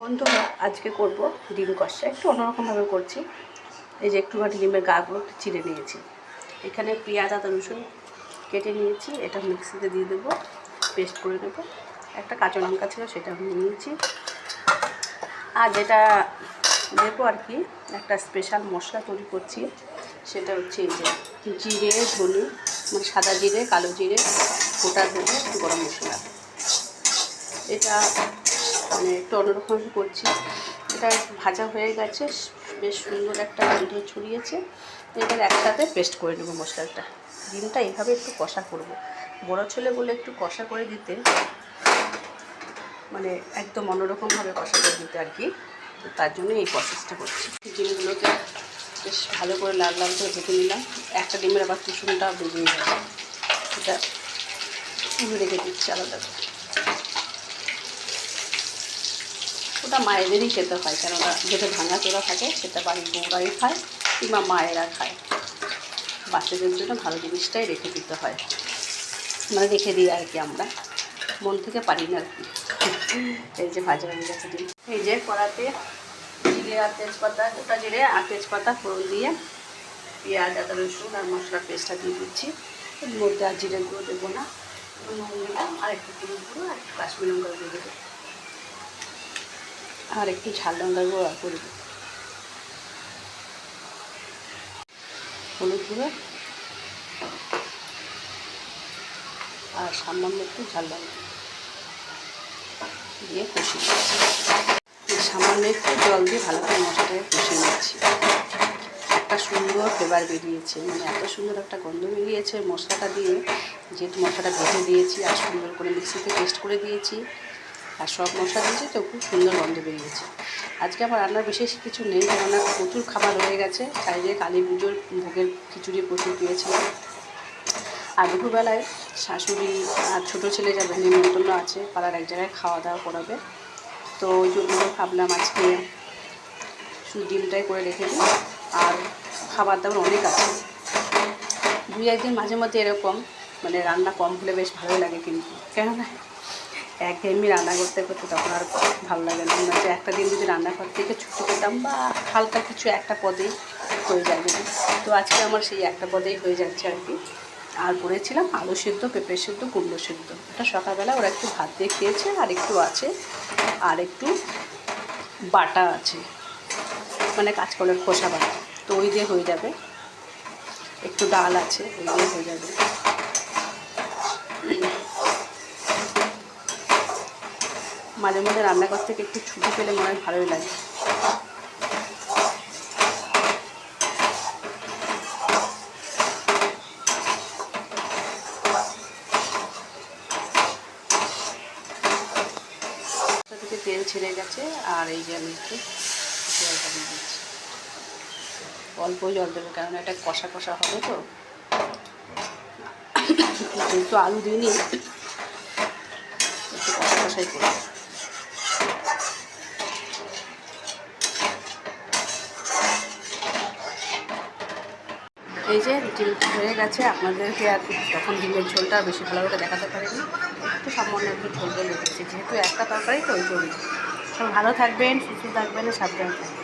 বন্ধুরা আজকে করব ডিম কষা। একটু অন্যরকমভাবে করছি। এই যে একটুখানি ডিমের গাগুলো একটু চিড়ে নিয়েছি। এখানে পেঁয়াজ আদা রসুন কেটে নিয়েছি, এটা মিক্সিতে দিয়ে দেবো, পেস্ট করে দেবো। একটা কাঁচা লঙ্কা ছিল, সেটা আমি নিয়েছি। আর যেটা দেবো আর কি, একটা স্পেশাল মশলা তৈরি করছি, সেটা হচ্ছে এই যে জিরে ধনে, মানে সাদা জিরে কালো জিরে গোটা দেবো, গরম মশলা। এটা মানে একটু অন্যরকমভাবে করছি। এটা ভাজা হয়ে গেছে, বেশ সুন্দর একটা গন্ধ ছড়িয়েছে। এবার একসাথে পেস্ট করে নেবো মশলাটা। ডিমটা এইভাবে একটু কষা করব। বড় ছেলে বলে একটু কষা করে দিতে, মানে একদম অন্যরকমভাবে কষা করে দিতে আর কি। তো তার জন্য এই প্রসেসটা করছি। ডিমগুলোকে বেশ ভালো করে লাল লাল করে ভেজে নিলাম। একটা ডিমের আবার কুসুমটা বেরিয়ে যাবে, এটা রেখে দিচ্ছি আলাদা করে। ওটা মায়েদেরই খেতে হয়, কেননা যেটা ভাঙা চোরা থাকে সেটা বাড়ির বউরাই খায় কিংবা মায়েরা খায়। বাচ্চাদের জন্য ভালো জিনিসটাই রেখে দিতে হয়, মানে রেখে দিই আর কি, আমরা মন থেকে পারি না আর কি। এই যে ভাজা হয়ে গেছে ডিম। এই যে কড়াতে জিরে আর তেজপাতা, গোটা জিরে আর তেজপাতা ফোড়ন দিয়ে পেঁয়াজ আদা রসুন আর মশলার পেস্টটা দিয়ে দিচ্ছি। এর মধ্যে আর জিরে গুঁড়ো দেবো না, নুন দিলাম আর একটু হলুদ গুঁড়ো আর একটু কাশ্মীরি লঙ্কা দিয়ে দেবো, আর একটু ঝাল লঙ্কার গুঁড়ো করে দেবো, হলুদ গুঁড়ো আর সামান্য একটু ঝাল লঙ্কা দিয়ে কষিয়ে নিচ্ছি। সামান্য একটু জল দিয়ে ভালো করে মশলাটাকে কষিয়ে নিচ্ছি। একটা সুন্দর ফ্লেভার বেরিয়েছে, মানে এত সুন্দর একটা গন্ধ বেরিয়েছে মশলাটা দিয়ে। যেহেতু মশলাটা ভেজে দিয়েছি আর সুন্দর করে মিক্সিতে পেস্ট করে দিয়েছি আর সব মশলা দিয়েছি, তো খুব সুন্দর গন্ধ বেরিয়েছে। আজকে আমার রান্নার বিশেষ কিছু নেই, কেননা প্রচুর খাবার রয়ে গেছে। চাইলে কালী পুজোর ভোগের খিচুড়ি প্রচুর পেয়েছিলাম। আর দুপুরবেলায় শাশুড়ি আর ছোটো ছেলে যাবে, নিমন্ত্রণ আছে, পাড়ার এক জায়গায় খাওয়া দাওয়া করাবে। তো ওই জন্য ভাবলাম আজকে শুধু ডিমটাই করে রেখে দিই। আর খাবার দাবার অনেক আছে, দুই একদিন মাঝে মধ্যে এরকম মানে রান্না কম হলে বেশ ভালোই লাগে। কিন্তু কেননা একঘেয়েমি রান্না করতে করতে তখন আর ভালো লাগে না। মনে হচ্ছে একটা দিন যদি রান্নাঘর থেকে ছুটি পেতাম বা হালকা কিছু একটা পদেই হয়ে যাবে। তো আজকে আমার সেই একটা পদেই হয়ে যাচ্ছে আর কি। আর করেছিলাম আলু সিদ্ধ, পেঁপে সিদ্ধ, কুমড়ো সিদ্ধ। এটা সকালবেলা ওরা একটু ভাত দিয়ে খেয়েছে, আর একটু আছে, আর একটু বাটা আছে, মানে কাঁচকলের খোসা বাটা, তো ওই দিয়ে হয়ে যাবে। একটু ডাল আছে, ওই দিয়ে হয়ে যাবে। মাঝে মধ্যে রান্নাঘর থেকে একটু ছুটি পেলে মনে হয় ভালোই লাগে। থেকে তেল ছেড়ে গেছে, আর এই যে আমি একটু জলটা দিয়ে দিচ্ছি। অল্প জল দেবো, কেননা এটা কষা কষা হবে। তো যেহেতু আলু দিইনি, একটু কষা কষাই করবো। এই যে ডিম হয়ে গেছে। আপনাদেরকে আর তখন ডিমের ঝোলটা বেশি ভালো করে দেখাতে পারিনি, একটু সামান্য একটু ঝোল রেখেছি, যেহেতু একটা তরকারি তো ওই জন্য। সব ভালো থাকবেন, সুস্থ থাকবেন, সাবধানে থাকবেন।